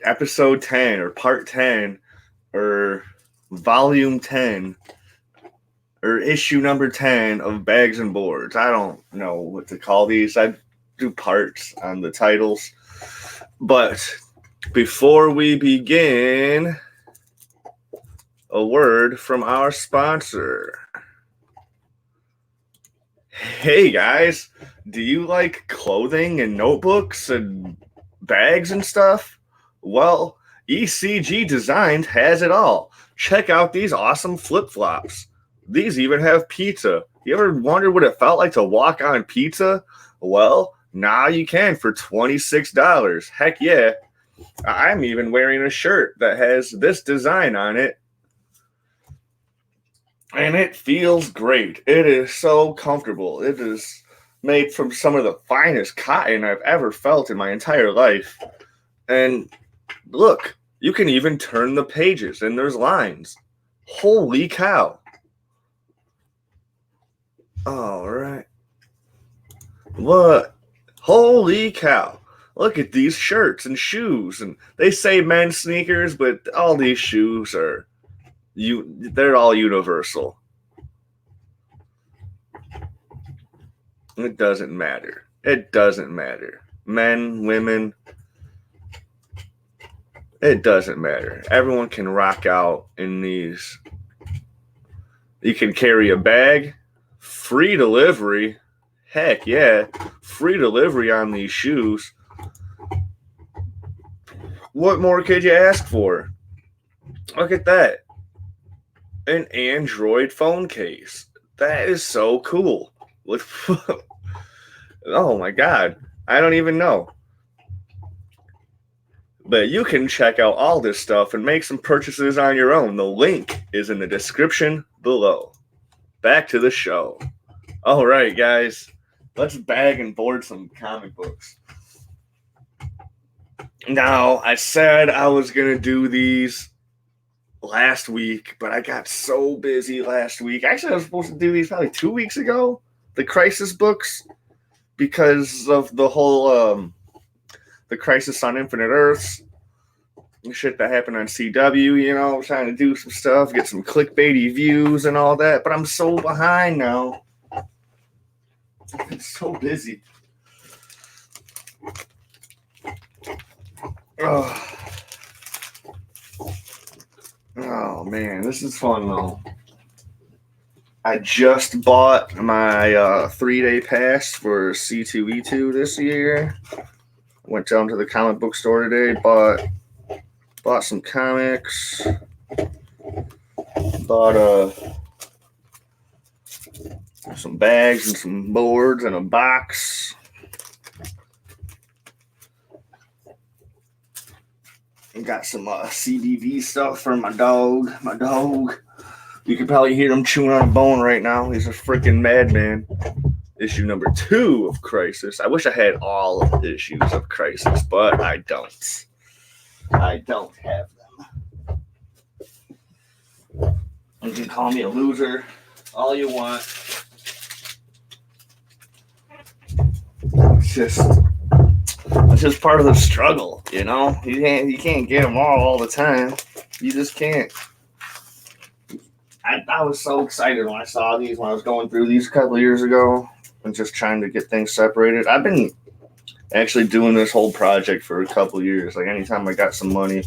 episode 10 or part 10 or volume 10 or issue number 10 of Bags and Boards. I don't know what to call these. I do parts on the titles. But before we begin, a word from our sponsor. Hey guys, do you like clothing and notebooks and bags and stuff? Well, ECG Designed has it all. Check out these awesome flip-flops. These even have pizza. You ever wondered what it felt like to walk on pizza? Well, now you can for $26. Heck yeah. I'm even wearing a shirt that has this design on it. And it feels great. It is so comfortable. It is made from some of the finest cotton I've ever felt in my entire life. And look, you can even turn the pages and there's lines. Holy cow. All right. What? Holy cow. Look at these shirts and shoes. And they say men's sneakers, but all these shoes are they're all universal. It doesn't matter. It doesn't matter. Men, women, it doesn't matter. Everyone can rock out in these. You can carry a bag, free delivery. Heck yeah, free delivery on these shoes. What more could you ask for? Look at that. An Android phone case. That is so cool. Oh my god. I don't even know. But you can check out all this stuff and make some purchases on your own. The link is in the description below. Back to the show. All right, guys. Let's bag and board some comic books. Now, I said I was going to do these last week, but I got so busy last week. Actually, I was supposed to do these probably 2 weeks ago, the Crisis books, because of the whole the Crisis on Infinite Earths, shit that happened on CW, you know, trying to do some stuff, get some clickbaity views and all that, but I'm so behind now. I'm so busy. Oh man, this is fun though. I just bought my 3-day pass for C2E2 this year. Went down to the comic book store today, bought some comics, bought some bags and some boards and a box. And got some CBV stuff for my dog. You can probably hear him chewing on a bone right now. He's a freaking madman. Issue number 2 of Crisis. I wish I had all of the issues of Crisis, but I don't. I don't have them. You can call me a loser all you want. It's just part of the struggle, you know? You can't get them all the time. You just can't. I was so excited when I saw these when I was going through these a couple of years ago and just trying to get things separated. I've been actually doing this whole project for a couple of years. Like anytime I got some money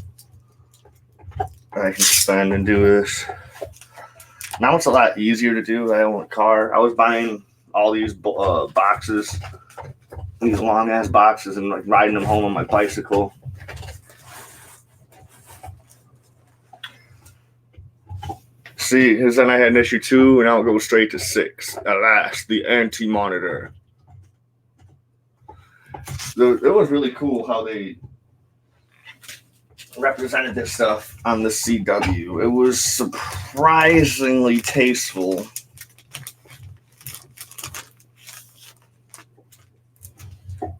I can spend and do this. Now it's a lot easier to do. I own a car. I was buying all these boxes, these long ass boxes, and like riding them home on my bicycle. See, because then I had an issue 2, and now it goes straight to 6. At last, the Anti-Monitor. It was really cool how they represented this stuff on the CW. It was surprisingly tasteful.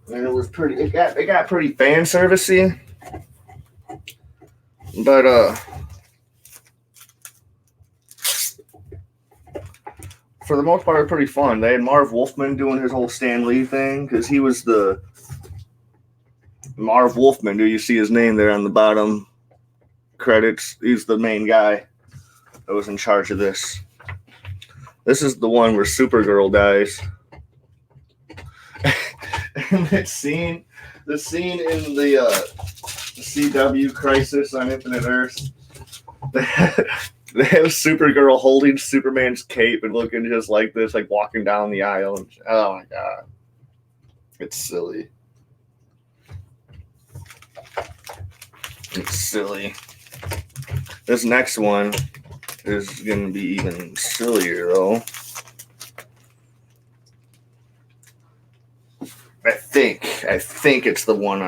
And it was pretty. It got pretty fan servicey, but for the most part, pretty fun. They had Marv Wolfman doing his whole Stan Lee thing because he was the Marv Wolfman, do you see his name there on the bottom credits? He's the main guy that was in charge of this. This is the one where Supergirl dies. And the scene in the CW Crisis on Infinite Earths, they have Supergirl holding Superman's cape and looking just like this, like walking down the aisle. And, oh my god, it's silly. It's silly. This next one is going to be even sillier, though. I think it's the one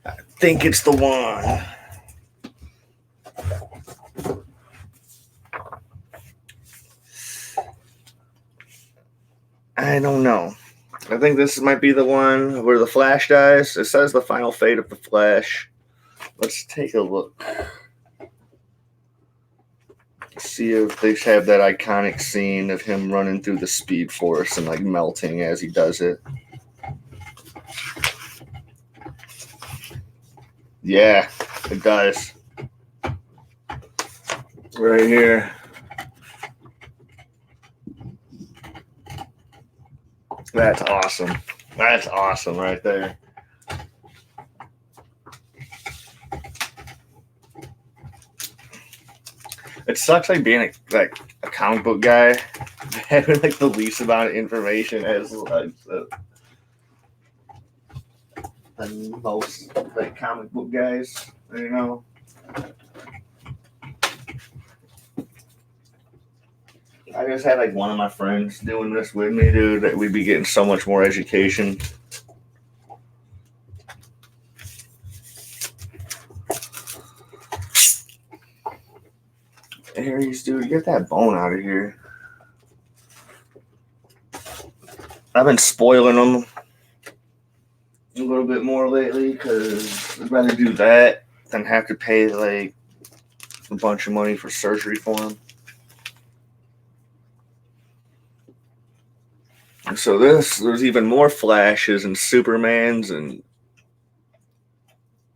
I think it's the one. I don't know. I think this might be the one where the Flash dies. It says the final fate of the Flash. Let's take a look. See if they have that iconic scene of him running through the Speed Force and like melting as he does it. Yeah, it does. Right here. That's awesome. That's awesome right there. It sucks like being a comic book guy, having like the least amount of information as like than most like comic book guys, you know. I just had like one of my friends doing this with me, dude, that we'd be getting so much more education. Aries, dude, get that bone out of here. I've been spoiling them a little bit more lately because I'd rather do that than have to pay like a bunch of money for surgery for them. So there's even more Flashes and Supermans, and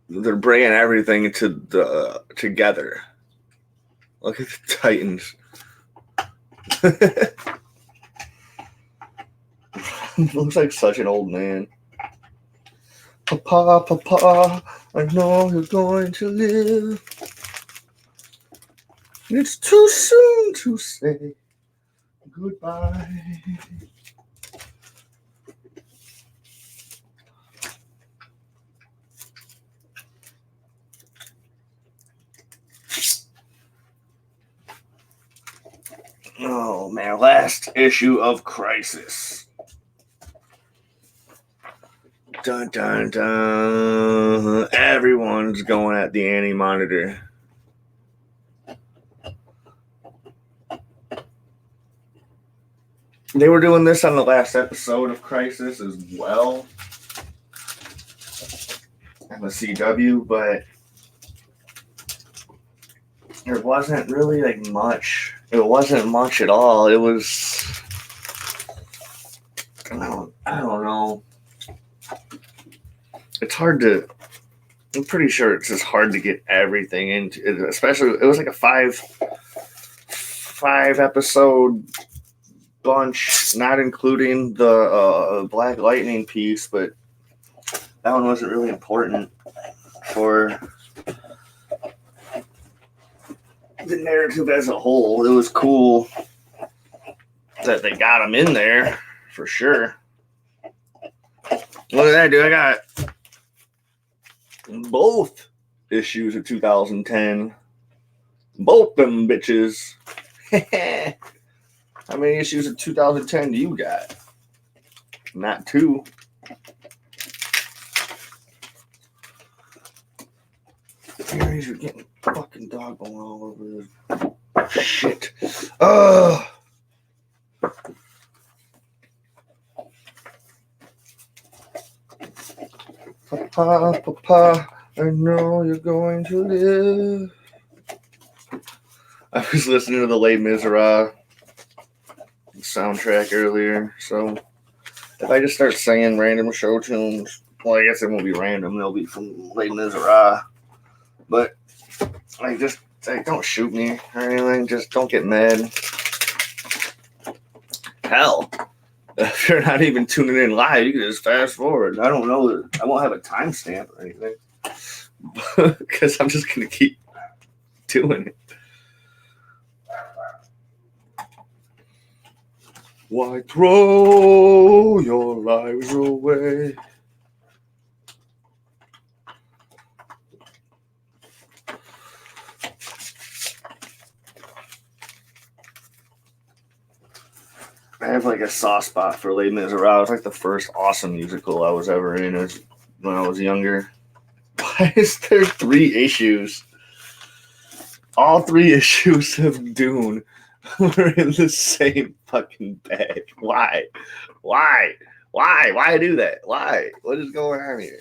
they're bringing everything together. Look at the Titans. Looks like such an old man. Papa, Papa, I know you're going to live. It's too soon to say goodbye. Oh man, last issue of Crisis. Dun dun dun. Everyone's going at the Anti-Monitor. They were doing this on the last episode of Crisis as well. On the CW, but there wasn't really like much. It wasn't much at all. It was, I don't know. It's hard to, I'm pretty sure it's just hard to get everything into it, especially, it was like a five episode bunch, not including the Black Lightning piece, but that one wasn't really important for the narrative as a whole. It was cool that they got him in there for sure. Look at that, dude. I got both issues of 2010. Both them bitches. How many issues of 2010 do you got? Not two. Aries are getting fucking dog bone all over this shit. Papa, Papa, I know you're going to live. I was listening to the Les Miserables soundtrack earlier, so If I just start singing random show tunes, well, I guess it won't be random. They'll be from Les Miserables. But don't shoot me or anything. Just don't get mad. Hell, if you're not even tuning in live, you can just fast forward. I don't know. I won't have a timestamp or anything because I'm just gonna keep doing it. Why throw your lives away? I have like a soft spot for Les Miserables. It's like the first awesome musical I was ever in when I was younger. Why is there 3 issues? All 3 issues of Dune were in the same fucking bag. Why? Why do that? Why? What is going on here?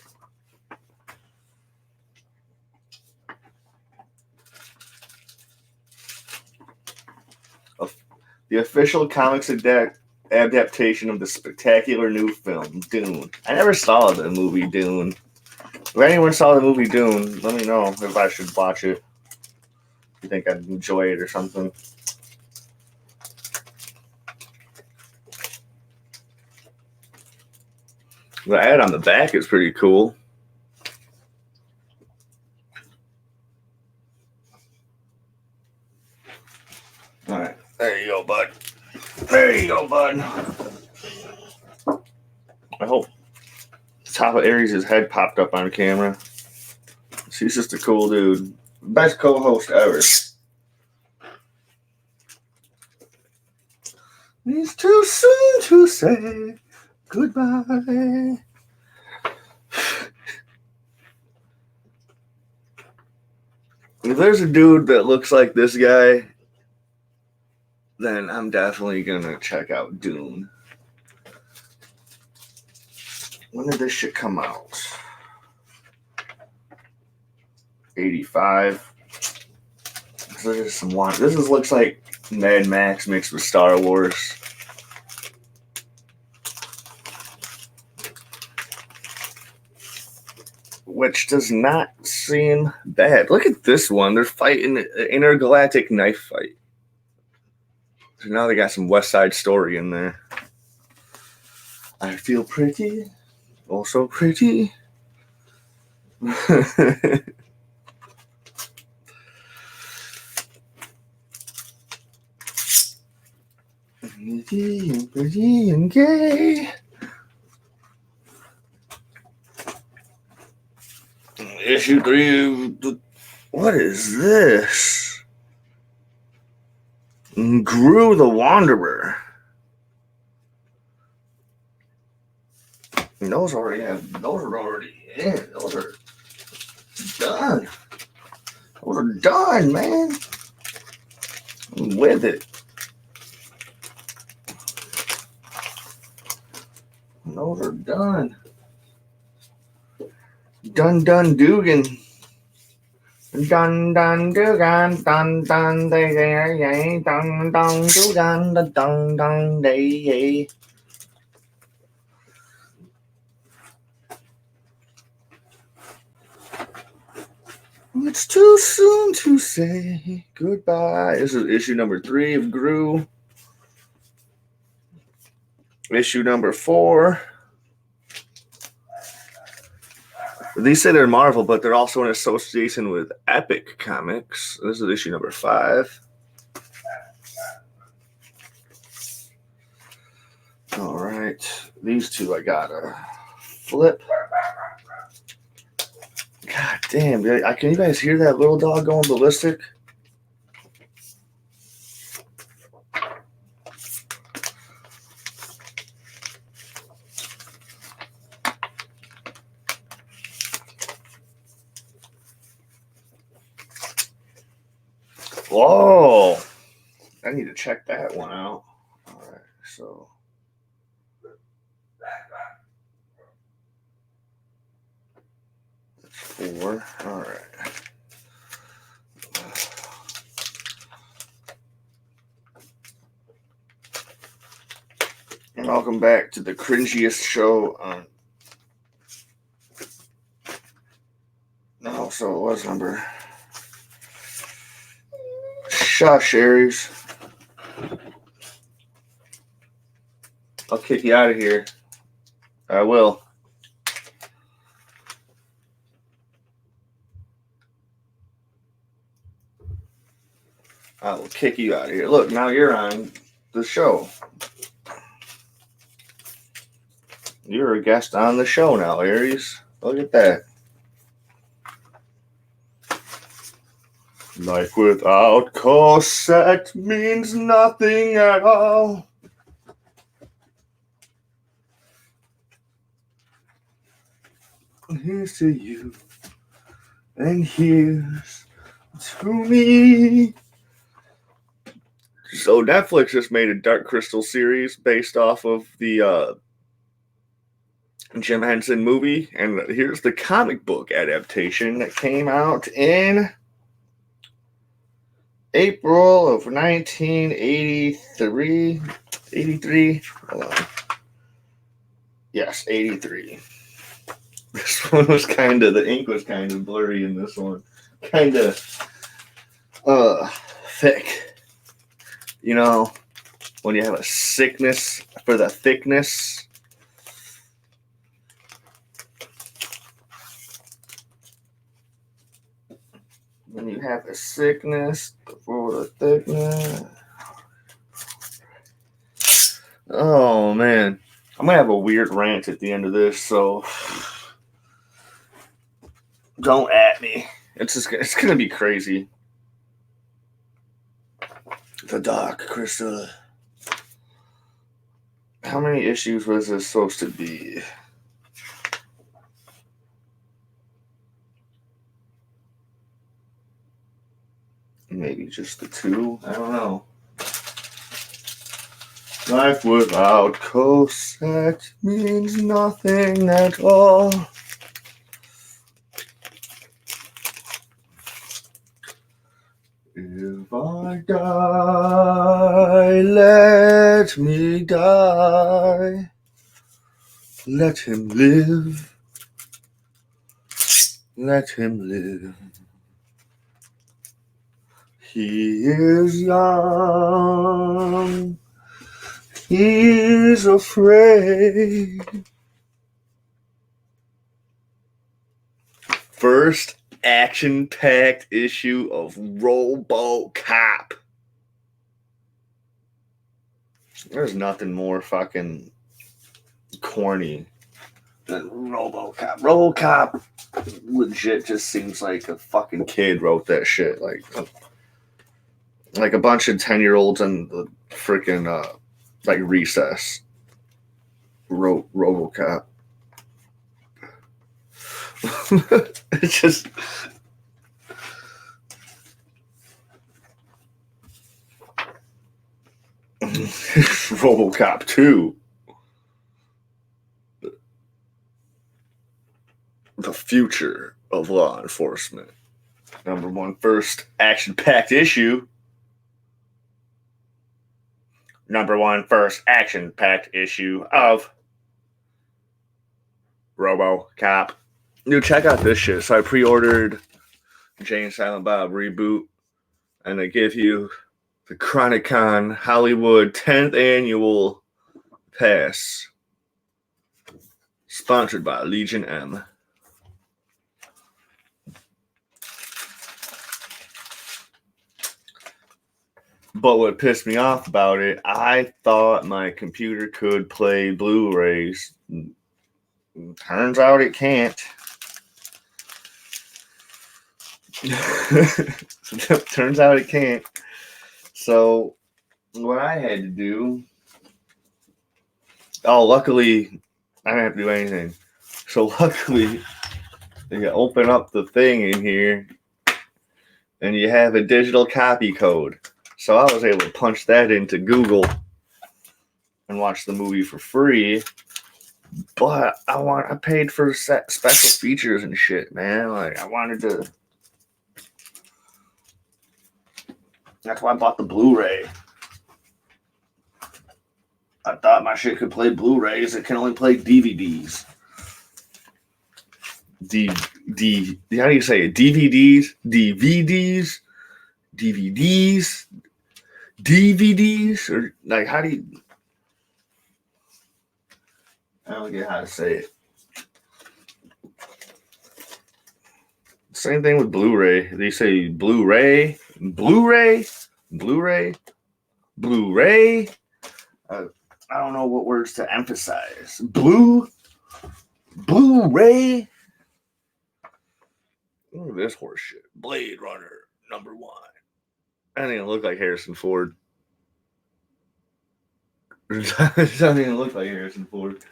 The official comics adaptation of the spectacular new film, Dune. I never saw the movie Dune. If anyone saw the movie Dune, let me know if I should watch it. If you think I'd enjoy it or something. The ad on the back is pretty cool. All right. There you go, bud. There you go, bud. I hope the top of Aries' head popped up on camera. She's just a cool dude. Best co-host ever. It's too soon to say goodbye. If there's a dude that looks like this guy, then I'm definitely gonna check out Dune. When did this shit come out? 85. This looks like Mad Max mixed with Star Wars. Which does not seem bad. Look at this one. They're fighting an intergalactic knife fight. So now they got some West Side Story in there. I feel pretty. Also pretty. Pretty and gay. Issue 3 of the. What is this? Gru the Wanderer. Those are already in. Those are done. Those are done, man. I'm with it. Those are done. Dun Dugan. Dun Dugan. Dun day. Dun Dugan. Dun day. It's too soon to say goodbye. This is issue number 3 of Gru. Issue number 4. These say they're Marvel, but they're also in association with Epic Comics. This is issue number 5. All right. These 2 I gotta flip. God damn. Can you guys hear that little dog going ballistic? Whoa. I need to check that one out. All right. So. That's 4. All right. All Welcome back to the cringiest show on. No, so it was number. Shush, Aries. I'll kick you out of here. I will. I will kick you out of here. Look, now you're on the show. You're a guest on the show now, Aries. Look at that. Life without Cosette means nothing at all. Here's to you, and here's to me. So Netflix just made a Dark Crystal series based off of the Jim Henson movie, and here's the comic book adaptation that came out in April of 1983. 83? Hold on. Yes, 83. This one was the ink was kind of blurry in this one. Kind of thick. You know, when you have a sickness for the thickness. When you have a sickness for the thickness. Oh, man. I'm going to have a weird rant at the end of this, so don't at me. It's going to be crazy. The Dark Crystal. How many issues was this supposed to be? Maybe just the 2? I don't know. Life without Cosette means nothing at all. If I die, let me die. Let him live. Let him live. He is young. He's afraid. First action-packed issue of RoboCop. There's nothing more fucking corny than RoboCop. RoboCop legit just seems like a fucking kid wrote that shit. Like a bunch of 10-year-olds in the freaking like recess wrote RoboCop. It's just RoboCop 2. The future of law enforcement. Number 1 first action-packed issue. Number 1 first action-packed issue of RoboCop. Dude, check out this shit. So I pre-ordered Jay and Silent Bob Reboot, and they give you the Chronicon Hollywood 10th Annual Pass. Sponsored by Legion M. But what pissed me off about it, I thought my computer could play Blu-rays. Turns out it can't. Turns out it can't. So what I had to do, luckily I didn't have to do anything. So luckily you open up the thing in here and you have a digital copy code. So I was able to punch that into Google and watch the movie for free. But I paid for special features and shit, man. Like I wanted to. That's why I bought the Blu-ray. I thought my shit could play Blu-rays. It can only play DVDs. How do you say it? DVDs, or like how do you? I don't get how to say it. Same thing with Blu-ray. They say Blu-ray. I don't know what words to emphasize. Blu-ray. Look at this horse shit. Blade Runner #1. I don't even look like Harrison Ford. It doesn't even look like Harrison Ford.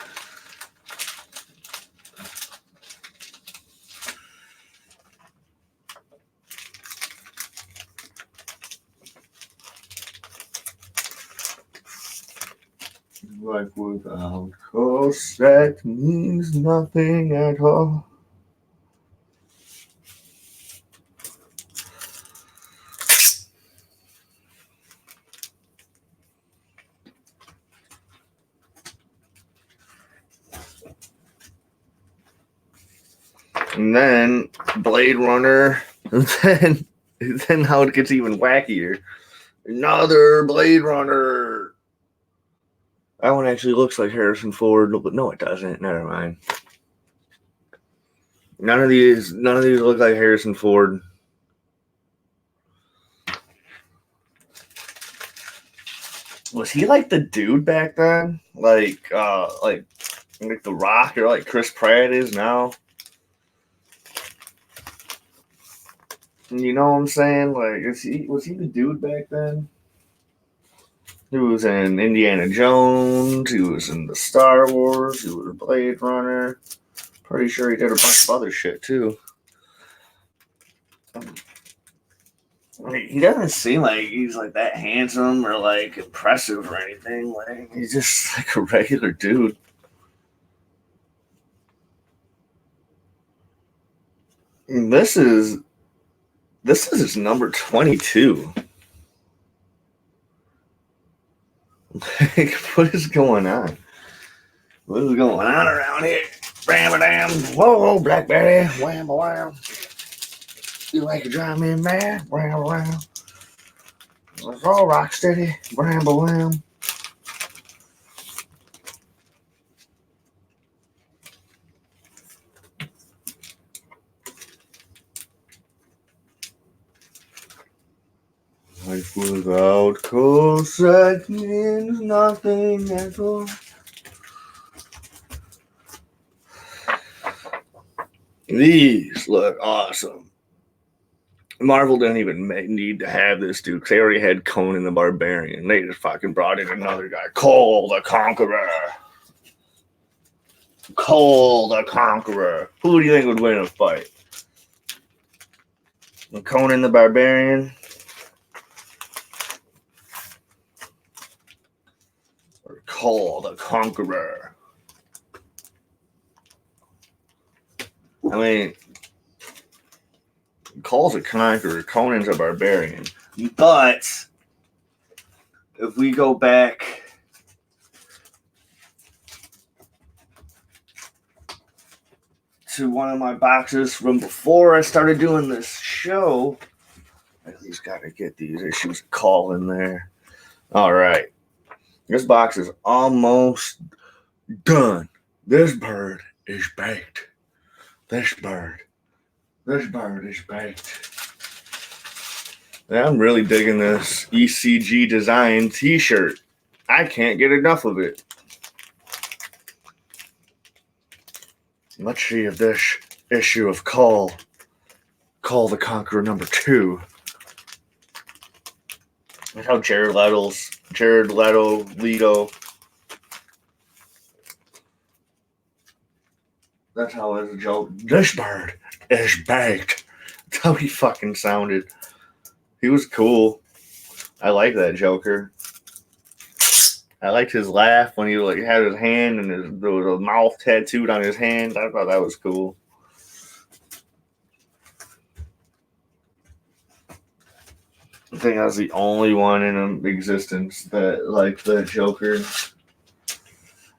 Life without Cossack means nothing at all. And then Blade Runner, and then how it gets even wackier. Another Blade Runner. That one actually looks like Harrison Ford, but no, it doesn't. Never mind. None of these look like Harrison Ford. Was he like the dude back then? Like The Rock, or like Chris Pratt is now? You know what I'm saying? Like, was he the dude back then? He was in Indiana Jones. He was in the Star Wars. He was a Blade Runner. Pretty sure he did a bunch of other shit too. I mean, he doesn't seem like he's like that handsome or like impressive or anything. Like, he's just like a regular dude. And this is his number 22. Like, what is going on? What is going on around here? Ram-a-dam. Whoa, Blackberry. Wham-a-wham. You like to drive me mad? Wham-a-wham. It's all rock steady. Wham-a-wham. Life without Cossack means nothing at all. These look awesome. Marvel didn't even need to have this dude because they already had Conan the Barbarian. They just fucking brought in another guy, Cole the Conqueror. Cole the Conqueror. Who do you think would win a fight? Conan the Barbarian? Or Cole the Conqueror? I mean, Cole's a conqueror, Conan's a barbarian. But if we go back to one of my boxes from before I started doing this show, I at least got to get these issues of Call in there. All right. This box is almost done. This bird is baked. This bird is baked. And I'm really digging this ECG design t-shirt. I can't get enough of it. Let's see if this issue of Call the Conqueror #2. That's how Jared Leto. That's how his joke. This bird is baked. That's how he fucking sounded. He was cool. I like that Joker. I liked his laugh when he like had his hand and there was a mouth tattooed on his hand. I thought that was cool. I think I was the only one in existence that liked the Joker.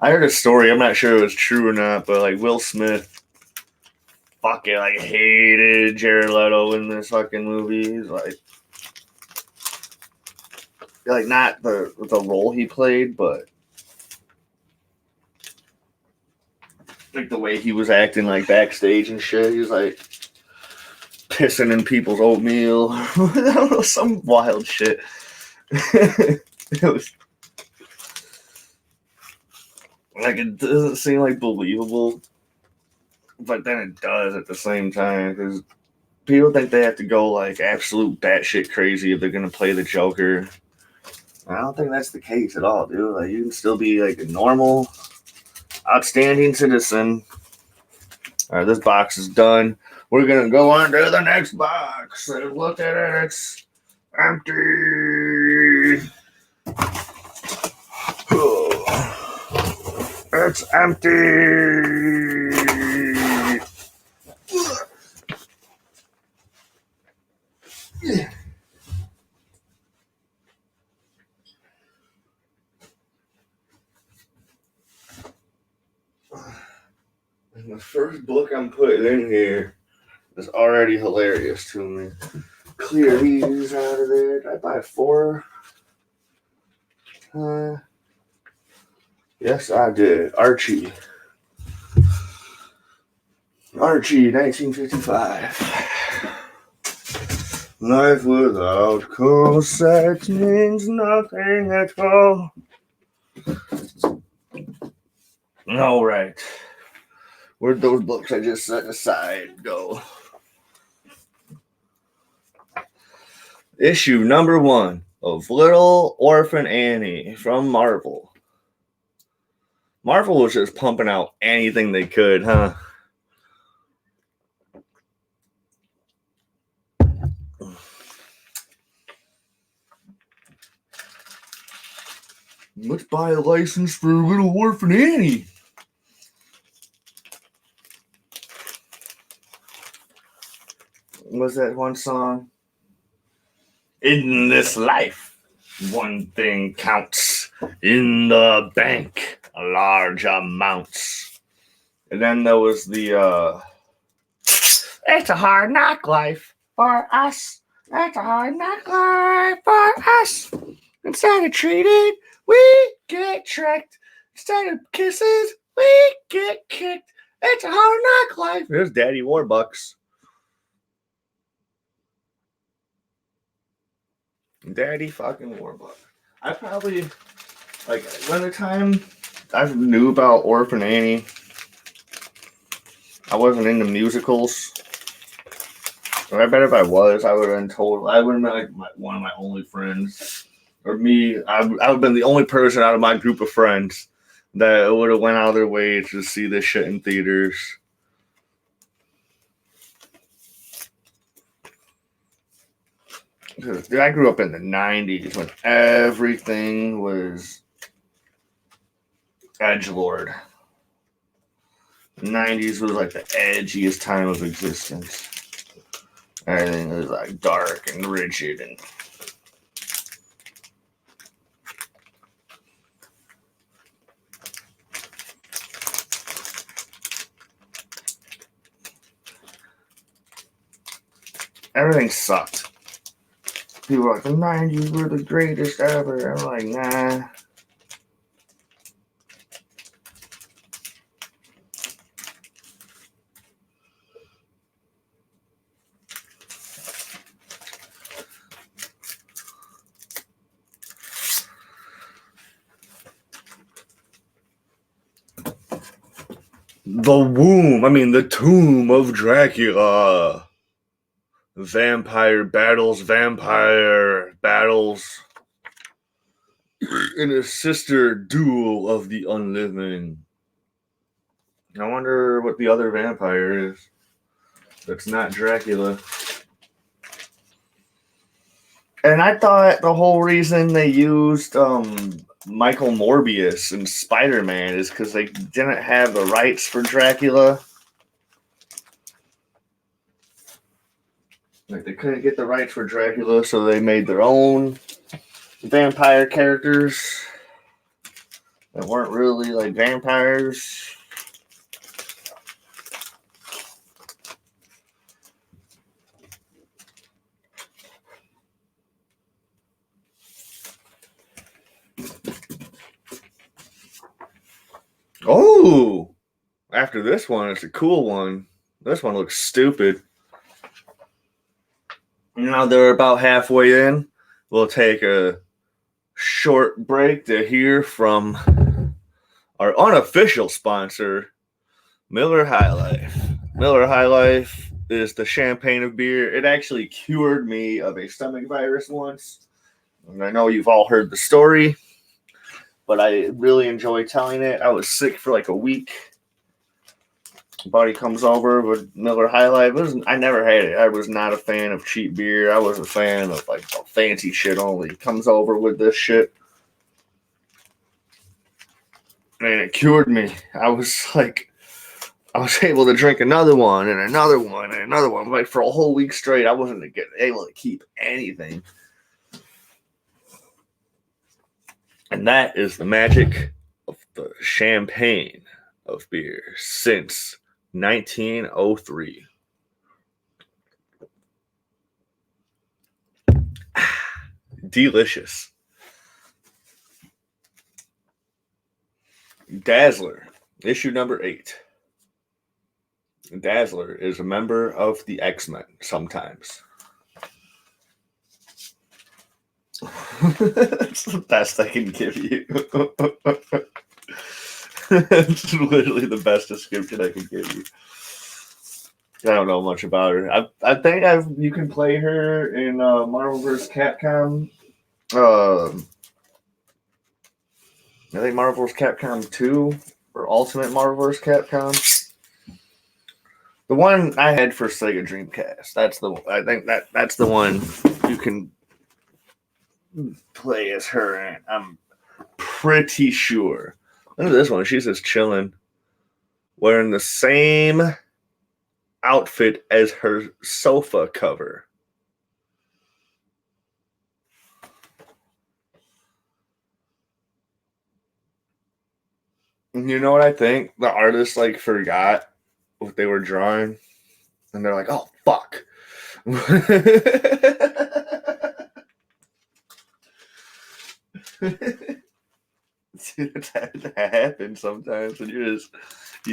I heard a story. I'm not sure if it was true or not, but like Will Smith fucking like hated Jared Leto in this fucking movie. He's like not the role he played, but like the way he was acting like backstage and shit. He was like pissing in people's oatmeal. I don't know, some wild shit. It was like it doesn't seem like believable, but then it does at the same time because people think they have to go like absolute batshit crazy if they're gonna play the Joker. I don't think that's the case at all, dude. Like you can still be like a normal, outstanding citizen. All right, this box is done. We're gonna go on to the next box and look at it. It's empty. It's empty. And the first book I'm putting in here is already hilarious to me. Clear these out of there. Did I buy 4? Yes, I did. Archie, 1955. Life without Cossack means nothing at all. All right. Where'd those books I just set aside go? Issue number 1 of Little Orphan Annie from Marvel. Marvel was just pumping out anything they could, huh? Let's buy a license for Little Orphan Annie. Was that one song? In this life, one thing counts. In the bank, large amounts. And then there was the it's a hard knock life for us. It's a hard knock life for us. Instead of treated, we get tricked. Instead of kisses, we get kicked. It's a hard knock life. There's Daddy Warbucks. Daddy fucking Warbucks. I probably, like, by the time I knew about Orphan Annie, I wasn't into musicals. I bet if I was, I would have been told. I would have been like one of my only friends, or me. I would have been the only person out of my group of friends that would have went out of their way to see this shit in theaters. Dude, I grew up in the 90s when everything was edgelord. The 90s was like the edgiest time of existence. Everything was like dark and rigid and everything sucked. People were like, the 90s were the greatest ever. I'm like, nah. The tomb of Dracula. Vampire battles in a sister duel of the unliving. I wonder what the other vampire is that's not Dracula. And I thought the whole reason they used Michael Morbius in Spider-Man is because they didn't have the rights for Dracula. Like they couldn't get the rights for Dracula, so they made their own vampire characters. that weren't really like vampires. Oh, after this one, it's a cool one. This one looks stupid. Now they're about halfway in. We'll take a short break to hear from our unofficial sponsor, Miller High Life. Miller High Life is the champagne of beer. It actually cured me of a stomach virus once. And I know you've all heard the story, but I really enjoy telling it. I was sick for like a week. Buddy comes over with Miller High Life. I never had it. I was not a fan of cheap beer. I was a fan of like fancy shit only. Comes over with this shit. And it cured me. I was able to drink another one and another one and another one. Like for a whole week straight, I wasn't able to keep anything. And that is the magic of the champagne of beer since 1903. Delicious. Dazzler, issue number 8. Dazzler is a member of the X-Men sometimes. That's the best I can give you. It's literally the best description I can give you. I don't know much about her. I think you can play her in Marvel vs. Capcom. I think Marvel vs. Capcom 2 or Ultimate Marvel vs. Capcom. The one I had for Sega Dreamcast. That's the one you can play as her in. I'm pretty sure. Look at this one. She's just chilling, wearing the same outfit as her sofa cover. You know what I think? The artist forgot what they were drawing, and they're like, "Oh fuck." Dude, that happens sometimes, and you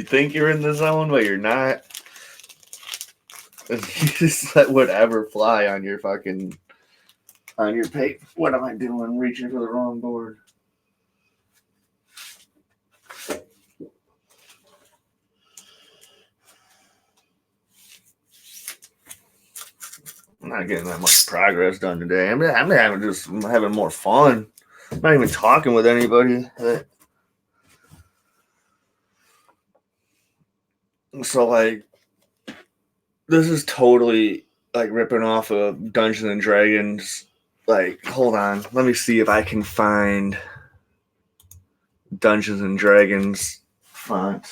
think you're in the zone, but you're not. And you just let whatever fly on your page. What am I doing? I'm reaching for the wrong board. I'm not getting that much progress done today. I'm having more fun. I'm not even talking with anybody. So this is totally ripping off of Dungeons and Dragons. Hold on, let me see if I can find Dungeons and Dragons font.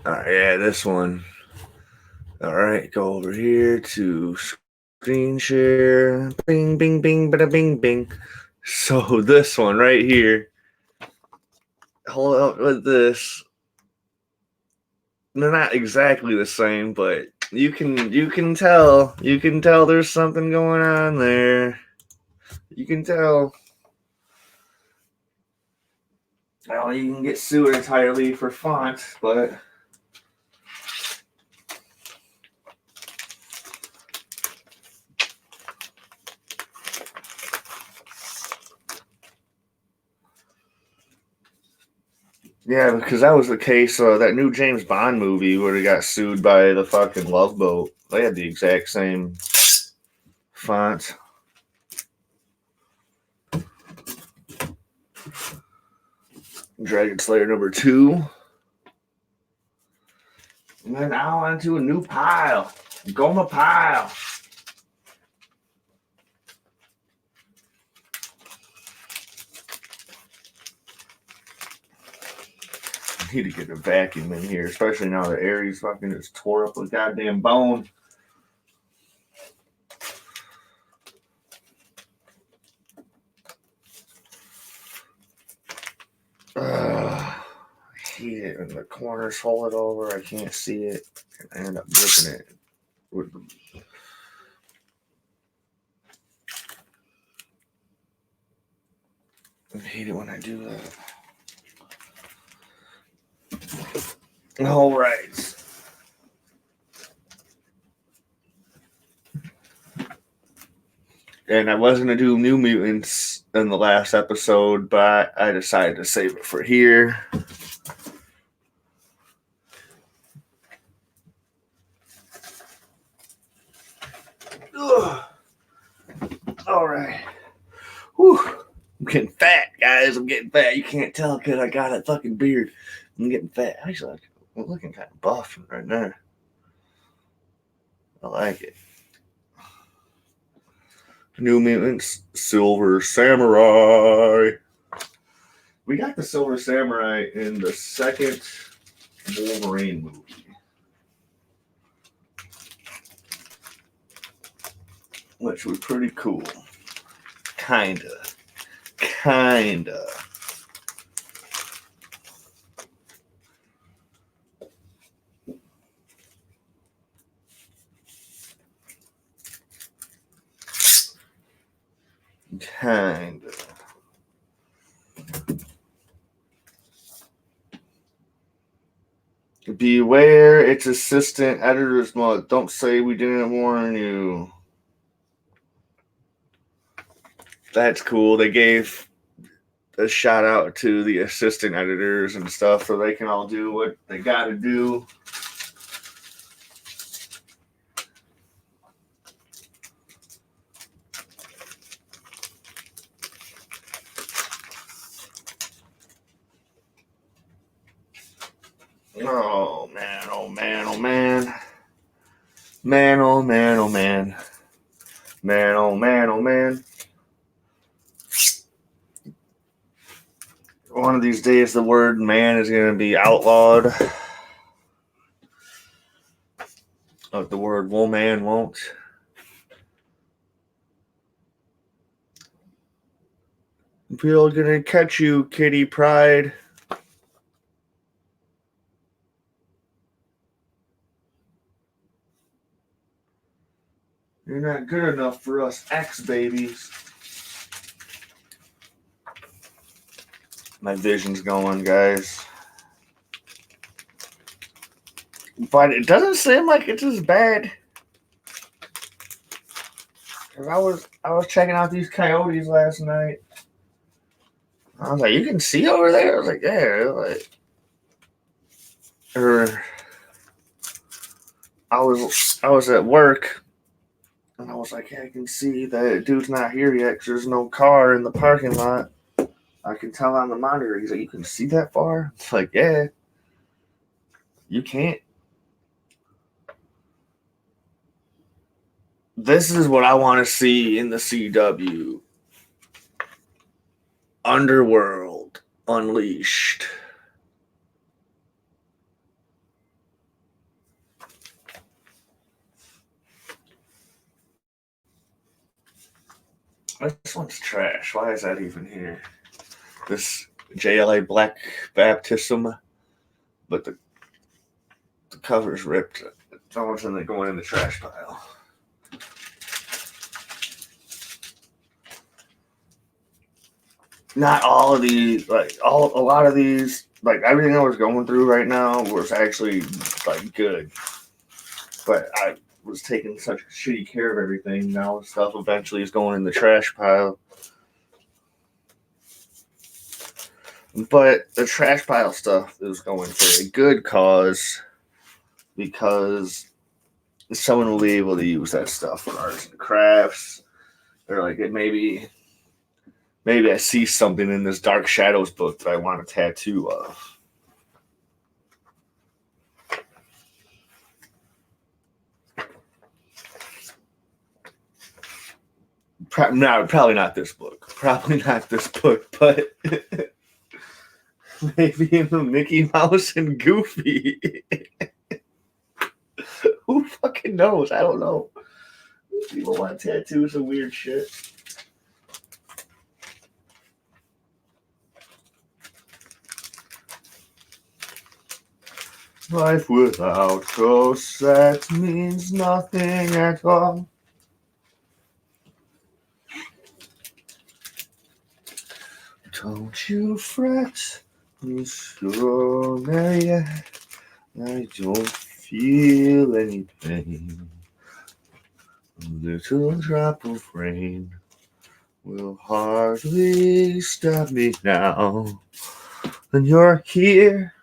All right, yeah, this one. All right, go over here to screen share. Bing, bing, bing, bada, bing, bing. So this one right here. Hold up with this. They're not exactly the same, but you can tell there's something going on there. You can tell. Well, you can get sued entirely for font, but yeah, because that was the case. That new James Bond movie where he got sued by the fucking Love Boat. They had the exact same font. Dragon Slayer number 2. And then now onto a new pile. Goma pile. I need to get a vacuum in here, especially now that Aries fucking just tore up a goddamn bone. I hate it when the corners hold it over. I can't see it. And I end up ripping it with the. I hate it when I do that. All right. And I was going to do New Mutants in the last episode, but I decided to save it for here. Ugh. All right. Whew. I'm getting fat, guys. I'm getting fat. You can't tell because I got a fucking beard. I'm getting fat. Actually, I'm looking kind of buff right now. I like it. New Mutants, Silver Samurai. We got the Silver Samurai in the second Wolverine movie. Which was pretty cool. Kinda. Kinda. Beware, it's assistant editor's mode. Don't say we didn't warn you. That's cool. They gave a shout out to the assistant editors and stuff so they can all do what they got to do. Oh man, oh man, oh man. Man, oh man, oh man. Man, oh man, oh man. One of these days the word man is going to be outlawed. But the word woman won't. People are going to catch you, Kitty Pryde. You're not good enough for us ex-babies. My vision's going, guys. But it doesn't seem like it's as bad. Cause I was checking out these coyotes last night. I was like, you can see over there? I was like, yeah. Like, or I was at work. And I was like, yeah, I can see that dude's not here yet because there's no car in the parking lot. I can tell on the monitor. He's like, you can see that far? It's like, yeah. You can't. This is what I want to see in the CW. Underworld Unleashed. This one's trash. Why is that even here? This JLA Black Baptism, but the cover's ripped. It's almost in going in the trash pile. Not all of these, like a lot of these, like everything I was going through right now was actually like good, but I was taking such shitty care of everything. Now stuff eventually is going in the trash pile. But the trash pile stuff is going for a good cause because someone will be able to use that stuff for arts and crafts. Or like it maybe I see something in this Dark Shadows book that I want a tattoo of. Probably not this book. Probably not this book, but maybe in the Mickey Mouse and Goofy. Who fucking knows? I don't know. People want tattoos of weird shit. Life without corsets means nothing at all. Don't you fret, Miss Romelia. I don't feel any pain. A little drop of rain will hardly stop me now. And you're here,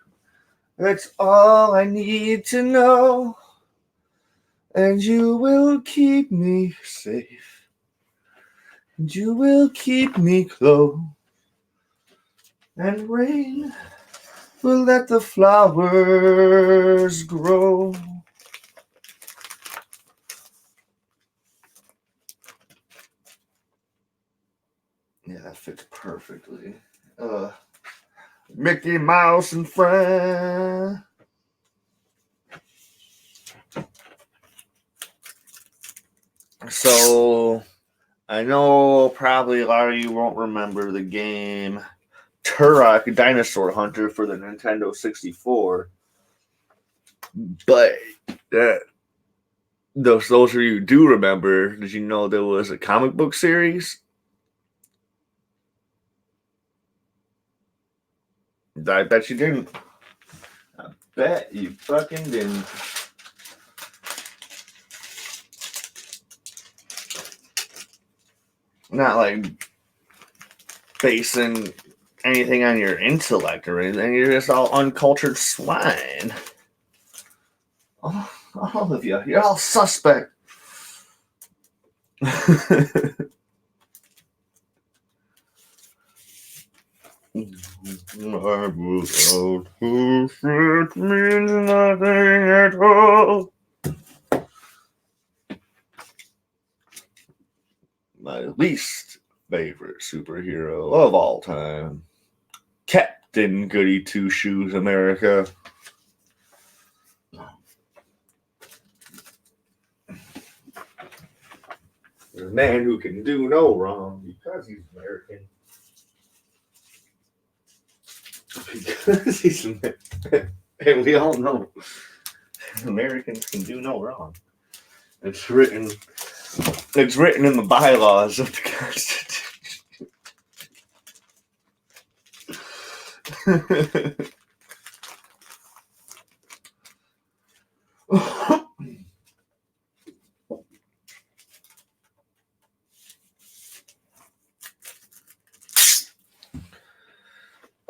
that's all I need to know. And you will keep me safe. And you will keep me close. And rain will let the flowers grow. Yeah, that fits perfectly. Mickey Mouse and Friends. So, I know probably a lot of you won't remember the game Turok Dinosaur Hunter for the Nintendo 64. But those of you who do remember, did you know there was a comic book series? I bet you didn't. I bet you fucking didn't. Not like basing anything on your intellect or anything. You're just all uncultured swine. All of you. You're all suspect. Life without corsets means nothing at all. My least favorite superhero of all time, Captain Goody Two Shoes America. The man who can do no wrong because he's American. Because he's American. And we all know Americans can do no wrong. It's written in the bylaws of the Constitution.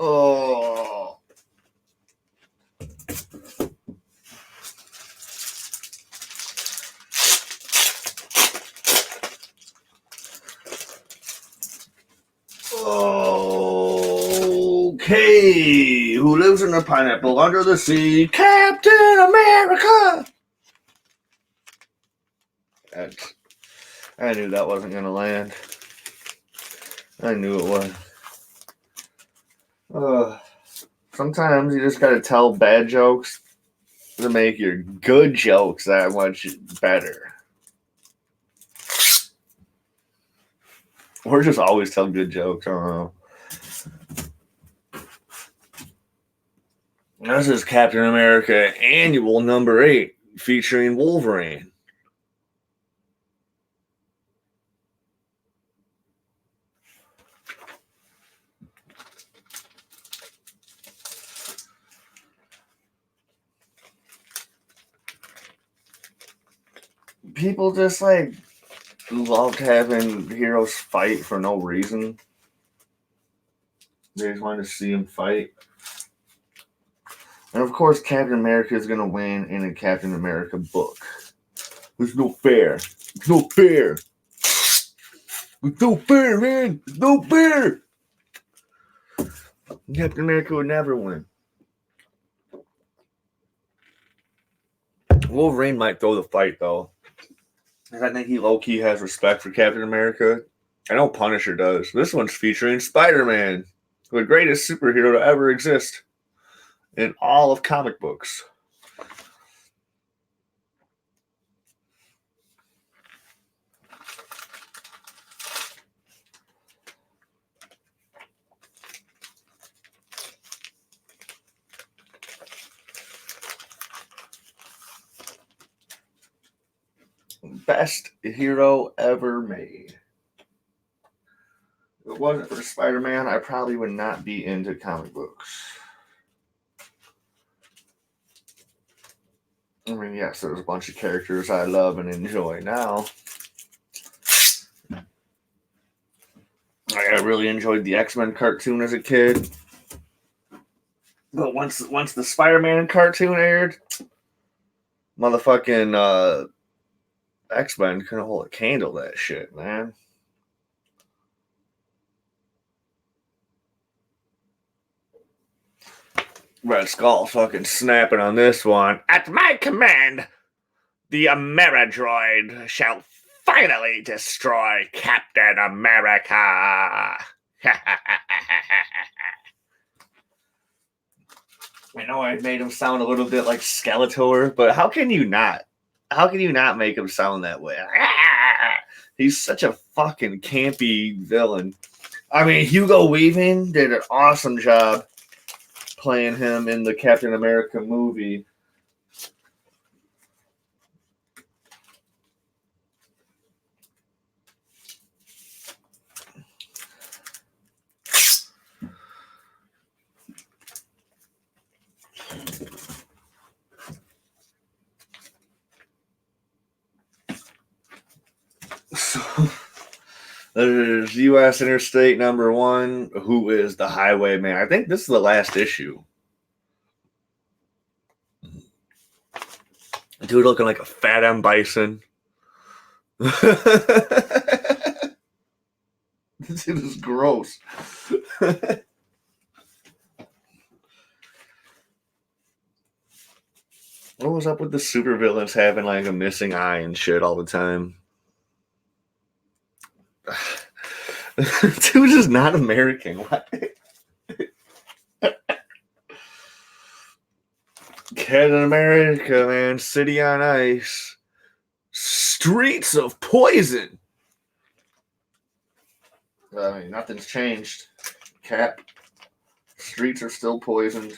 Oh. Okay, who lives in a pineapple under the sea? Captain America! I knew that wasn't going to land. I knew it was. Sometimes you just got to tell bad jokes to make your good jokes that much better. Or just always tell good jokes. I don't know. This is Captain America Annual number 8 featuring Wolverine. People just like loved having heroes fight for no reason. They just wanted to see them fight. And of course, Captain America is going to win in a Captain America book. There's no fair. There's no fair. There's no fair, man. There's no fair. Captain America would never win. Wolverine might throw the fight, though. And I think he low-key has respect for Captain America. I know Punisher does. This one's featuring Spider-Man, the greatest superhero to ever exist in all of comic books. Best hero ever made. If it wasn't for Spider-Man, I probably would not be into comic books. I mean, yes, there's a bunch of characters I love and enjoy now. I really enjoyed the X-Men cartoon as a kid. But once the Spider-Man cartoon aired, motherfucking X-Men couldn't hold a candle to that shit, man. Red Skull fucking snapping on this one. At my command, the Ameridroid shall finally destroy Captain America. I know I made him sound a little bit like Skeletor, but how can you not? How can you not make him sound that way? He's such a fucking campy villain. I mean, Hugo Weaving did an awesome job playing him in the Captain America movie. So, there's U.S. Interstate number 1. Who is the Highwayman? I think this is the last issue. Dude looking like a fat M. Bison. This is gross. What was up with the supervillains having like a missing eye and shit all the time? Dude is not American. What? Captain America, man. City on Ice. Streets of Poison. I mean, nothing's changed. Cap. Streets are still poisoned.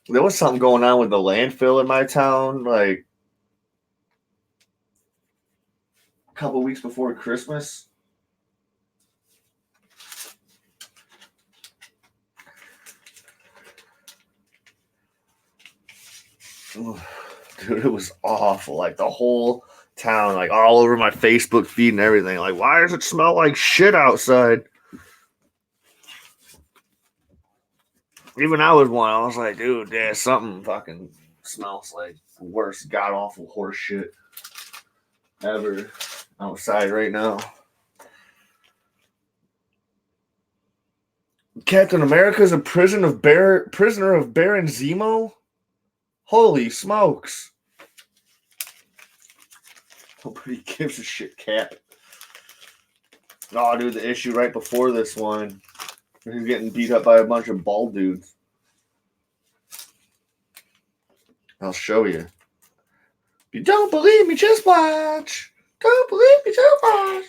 There was something going on with the landfill in my town, like a couple weeks before Christmas. Dude, it was awful. Like the whole town, like all over my Facebook feed and everything. Like, why does it smell like shit outside? Even I was one. I was like, dude, there's something fucking smells like the worst god awful horse shit ever outside right now. Captain America's a prisoner of Baron Zemo? Holy smokes. Nobody gives a shit, Cap. Oh, dude, the issue right before this one. He's getting beat up by a bunch of bald dudes. I'll show you. If you don't believe me, just watch. Don't believe me, just watch.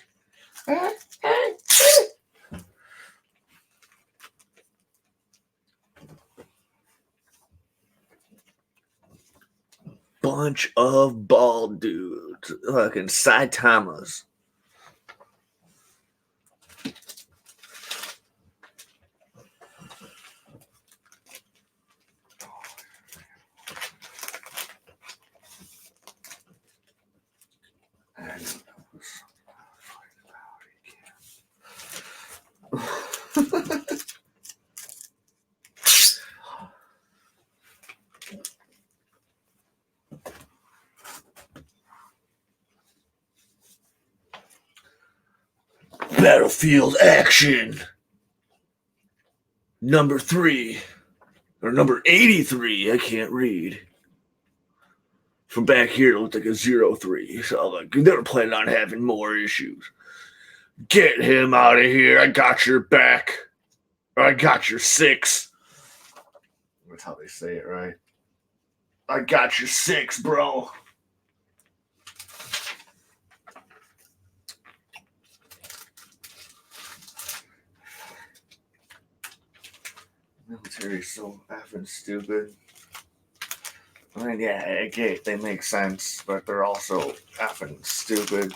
Bunch of bald dudes. Fucking Saitamas. Battlefield action. Number 3. Or number 83. I can't read. From back here, it looked like a 0-3. So like they were planning on having more issues. Get him out of here. I got your back. Or I got your 6. That's how they say it, right? I got your 6, bro. Military's so effing stupid. I mean, yeah, I get they make sense, but they're also effing stupid.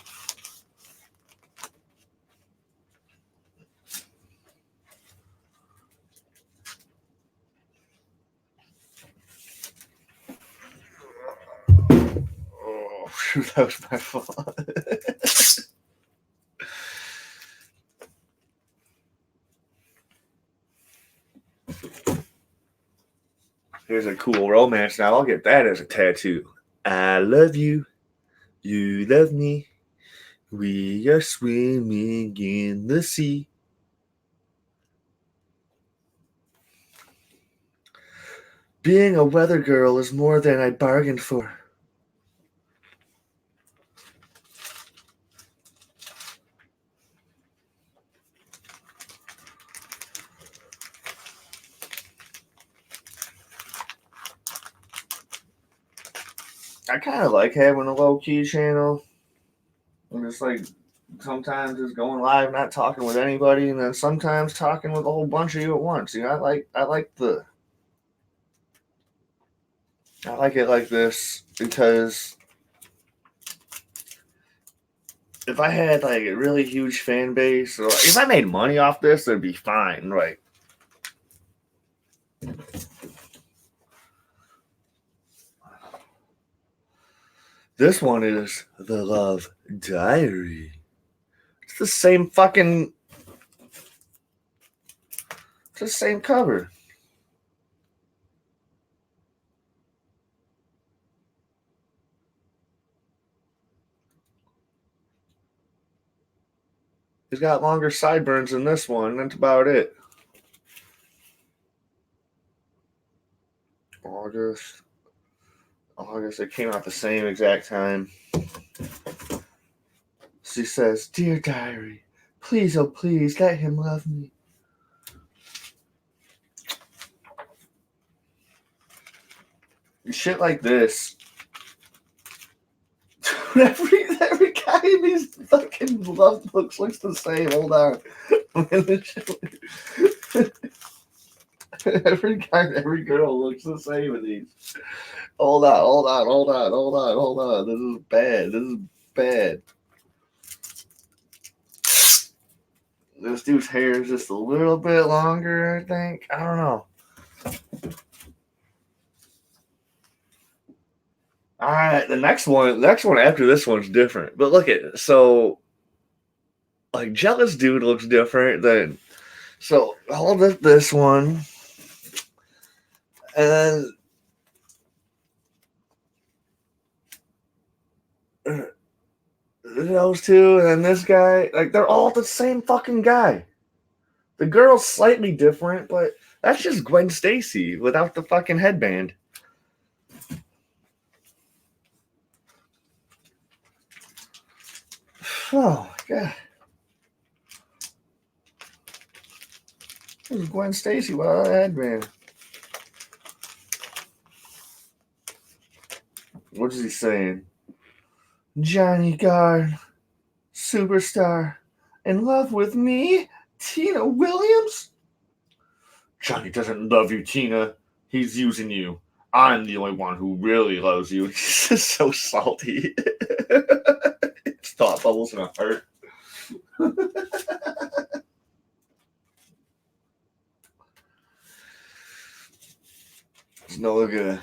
Oh, shoot, that was my fault. Here's a cool romance now. I'll get that as a tattoo. I love you. You love me. We are swimming in the sea. Being a weather girl is more than I bargained for. I kind of like having a low-key channel. I'm just like sometimes just going live, not talking with anybody, and then sometimes talking with a whole bunch of you at once. You know, I like it like this because if I had like a really huge fan base, or if I made money off this, it'd be fine, right? This one is The Love Diary. It's the same fucking. It's the same cover. He's got longer sideburns than this one. That's about it. August. It came out the same exact time. She says, "Dear diary, please, oh please, let him love me." Shit like this. Every guy in these fucking love books looks the same. Hold on. Every girl looks the same in these. Hold on. This is bad. This dude's hair is just a little bit longer, I think. I don't know. All right, the next one after this one's different. But look at it. So, like, Jealous Dude looks different than. So, hold up this one. And then those two, and then this guy. Like, they're all the same fucking guy. The girl's slightly different, but that's just Gwen Stacy without the fucking headband. Oh, my God. This is Gwen Stacy without a headband. What is he saying? Johnny Guard, superstar, in love with me? Tina Williams? Johnny doesn't love you, Tina. He's using you. I'm the only one who really loves you. He's just so salty. His thought bubbles gonna hurt. It's no good.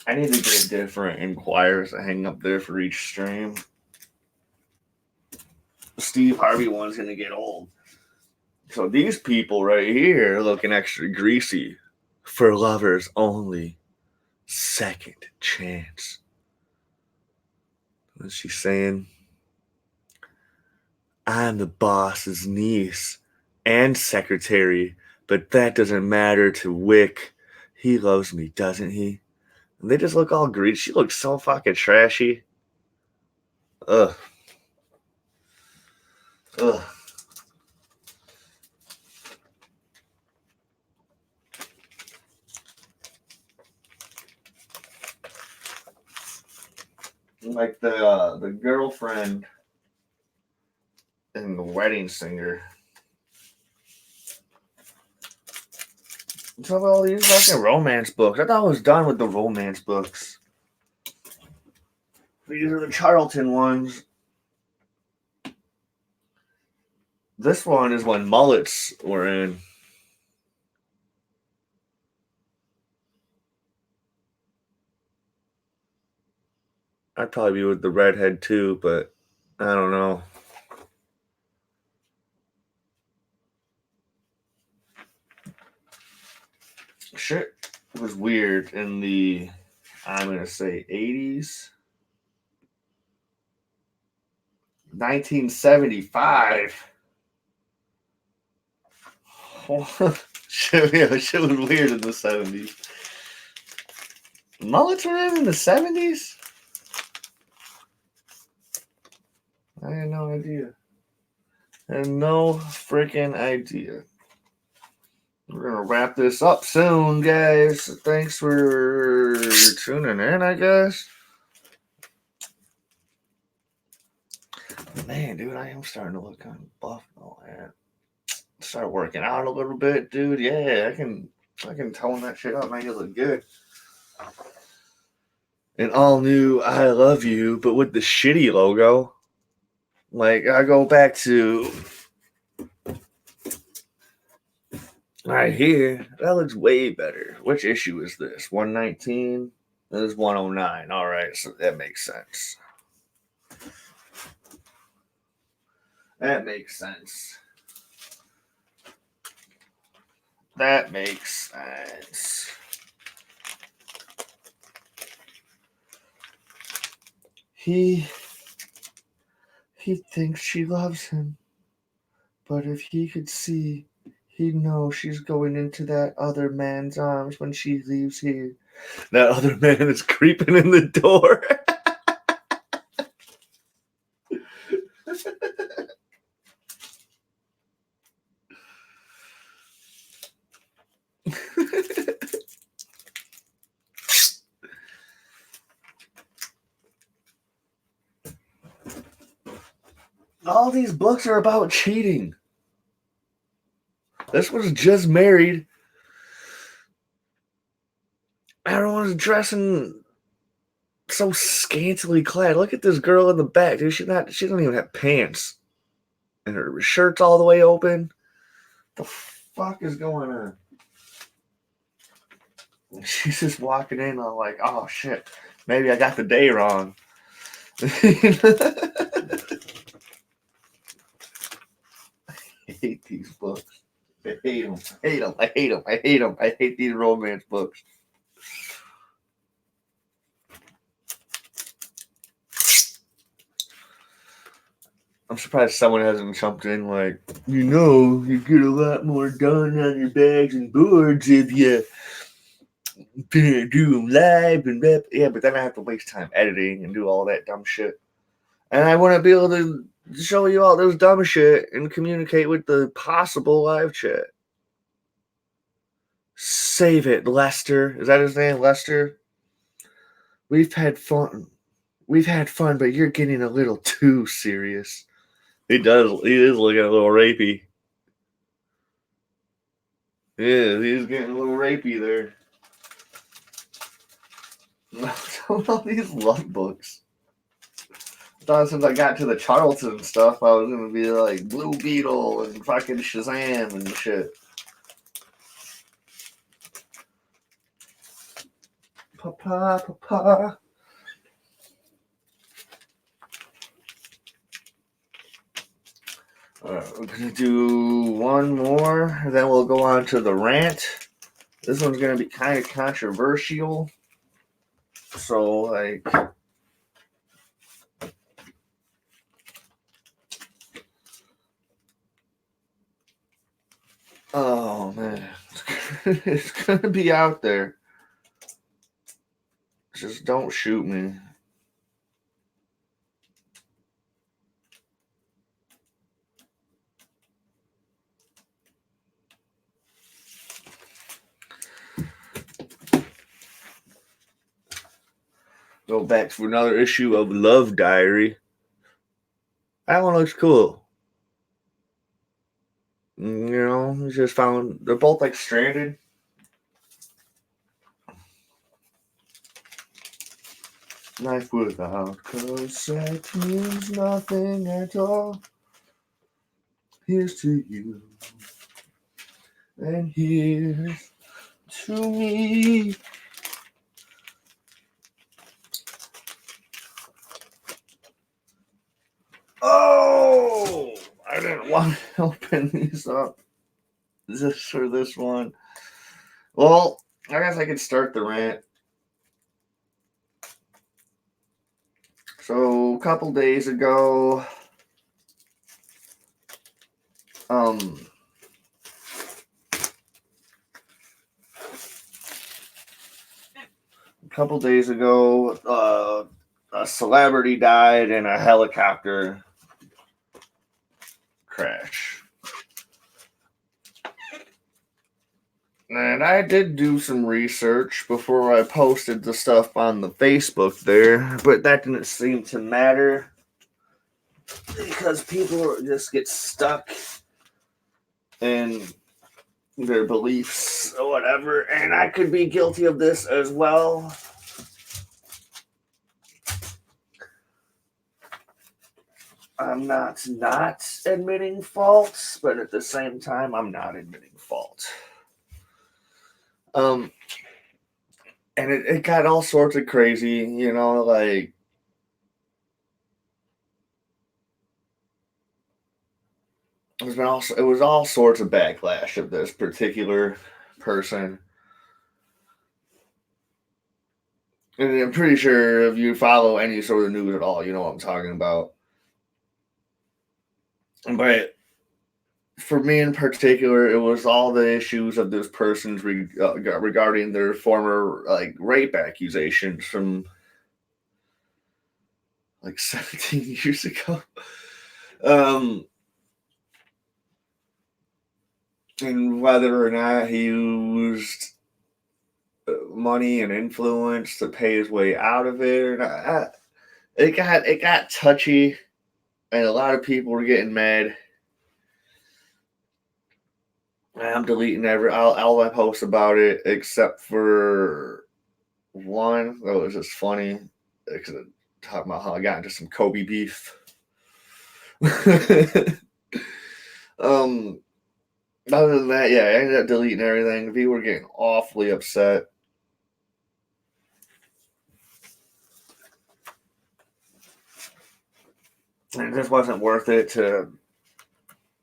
I need to get different Enquires to hang up there for each stream. The Steve Harvey one's gonna get old. So these people right here looking extra greasy. For lovers only. Second chance. What's she saying? I'm the boss's niece and secretary, but that doesn't matter to Wick. He loves me, doesn't he? And they just look all greedy. She looks so fucking trashy. Ugh. Ugh. Like the girlfriend in The Wedding Singer. What's up with all these fucking romance books? I thought I was done with the romance books. These are the Charlton ones. This one is when mullets were in. I'd probably be with the redhead too, but I don't know. Shit was weird in the, I'm going to say 80s. 1975. Shit was weird in the 70s. Mullets were in the 70s? I had no idea. I had no freaking idea. We're going to wrap this up soon, guys. Thanks for tuning in, I guess. Man, dude, I am starting to look kind of buff and all that. Start working out a little bit, dude. Yeah, I can tone that shit up, make it look good. An all new I love you, but with the shitty logo. Like, I go back to right here. That looks way better. Which issue is this? 119? This is 109. All right, so that makes sense. That makes sense. That makes sense. He thinks she loves him, but if he could see, he'd know she's going into that other man's arms when she leaves here. That other man is creeping in the door. All these books are about cheating. This was just married. Everyone's dressing so scantily clad. Look at this girl in the back, dude. She doesn't even have pants. And her shirt's all the way open. The fuck is going on? She's just walking in. I'm like, oh shit, maybe I got the day wrong. I hate these books. I hate them. I hate them. I hate them. I hate them. I hate these romance books. I'm surprised someone hasn't jumped in like, you get a lot more done on your bags and boards if you do them live and rep. Yeah, but then I have to waste time editing and do all that dumb shit. And I wouldn't be able to show you all those dumb shit and communicate with the possible live chat. Save it, Lester. Is that his name, Lester? We've had fun. But you're getting a little too serious. He is looking a little rapey. Yeah, he's getting a little rapey there. All these love books. I thought since I got to the Charlton stuff, I was gonna be like Blue Beetle and fucking Shazam and shit. Papa. We're gonna do one more, and then we'll go on to the rant. This one's gonna be kind of controversial. So, like, oh man, it's gonna be out there. Just don't shoot me. Go back for another issue of Love Diary. That one looks cool. Just found they're both like stranded. Life without concept means nothing at all. Here's to you, and here's to me. Oh, I didn't want to open these up just for this one. Well, I guess I could start the rant. So a couple days ago, a a celebrity died in a helicopter crash. And I did do some research before I posted the stuff on the Facebook there, but that didn't seem to matter because people just get stuck in their beliefs or whatever, and I could be guilty of this as well. I'm not admitting faults, but at the same time, I'm not admitting fault. And it got all sorts of crazy, like it was all sorts of backlash of this particular person. And I'm pretty sure if you follow any sort of news at all, you know what I'm talking about. But for me in particular, it was all the issues of this person's regarding their former rape accusations from 17 years ago. And whether or not he used money and influence to pay his way out of it or not, it got touchy, and a lot of people were getting mad. I'm deleting all my posts about it except for one that was just funny because it talking about how I got into some Kobe beef. Other than that, yeah, I ended up deleting everything. People were getting awfully upset. And it just wasn't worth it to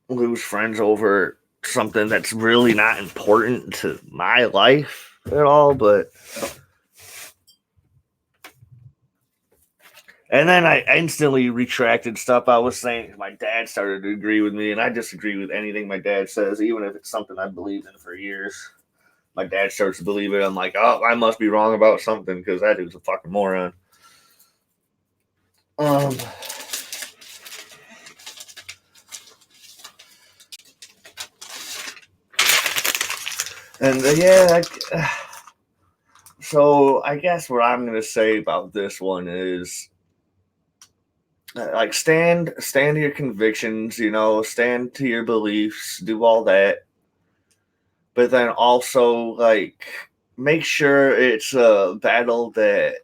lose friends over something that's really not important to my life at all. But and then I instantly retracted stuff I was saying. My dad started to agree with me, and I disagree with anything my dad says, even if it's something I've believed in for years. My dad starts to believe it. I'm like, oh, I must be wrong about something because that dude's a fucking moron. And so I guess what I'm gonna say about this one is, stand to your convictions, stand to your beliefs, do all that, but then also make sure it's a battle that's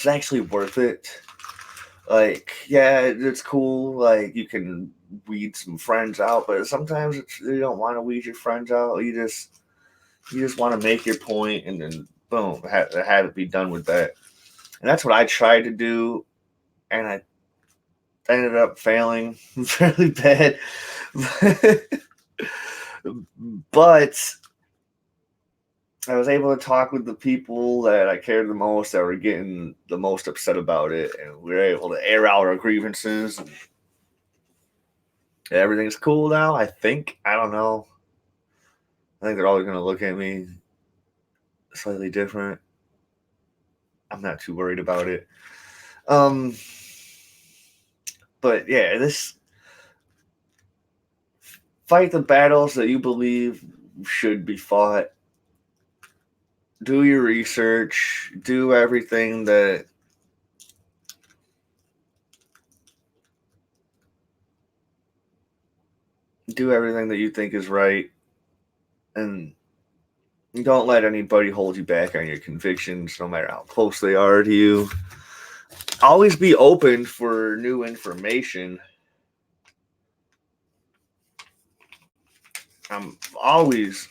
actually worth it. Yeah, it's cool. You can weed some friends out, but sometimes you don't want to weed your friends out. You just want to make your point, and then boom, have it be done with that. And that's what I tried to do, and I ended up failing fairly bad. But I was able to talk with the people that I cared the most, that were getting the most upset about it, and we were able to air out our grievances. And everything's cool now, I think. I don't know. I think they're always going to look at me slightly different. I'm not too worried about it. But yeah, this fight the battles that you believe should be fought. Do your research. Do everything that you think is right, and don't let anybody hold you back on your convictions, no matter how close they are to you. Always be open for new information. Always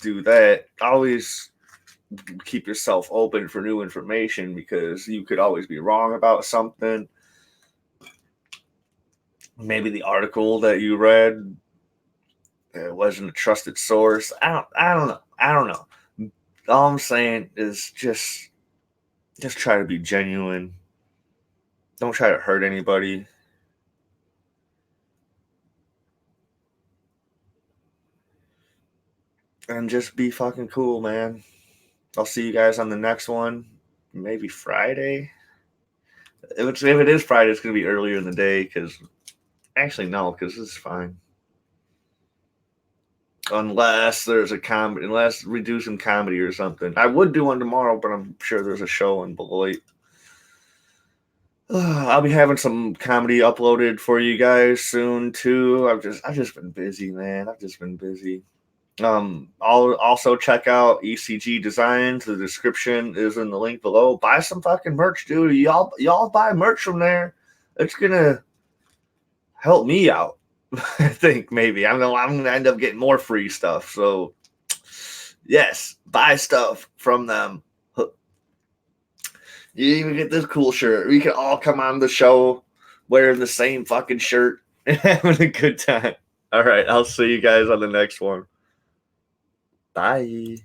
do that. Always keep yourself open for new information, because you could always be wrong about something. Maybe the article that you read, it wasn't a trusted source. I don't know. All I'm saying is just try to be genuine. Don't try to hurt anybody. And just be fucking cool, man. I'll see you guys on the next one. Maybe Friday. If it is Friday, it's gonna be earlier in the day, because actually no, because this is fine. Unless there's a comedy, unless we do some comedy or something. I would do one tomorrow, but I'm sure there's a show in Beloit. I'll be having some comedy uploaded for you guys soon too. I've just been busy, man. I've just been busy. I'll also check out ECG Designs. The description is in the link below. Buy some fucking merch, dude. Y'all buy merch from there. It's gonna help me out. I think maybe I'm gonna end up getting more free stuff. So yes, buy stuff from them. You even get this cool shirt. We can all come on the show wearing the same fucking shirt and having a good time. All right, I'll see you guys on the next one. Bye.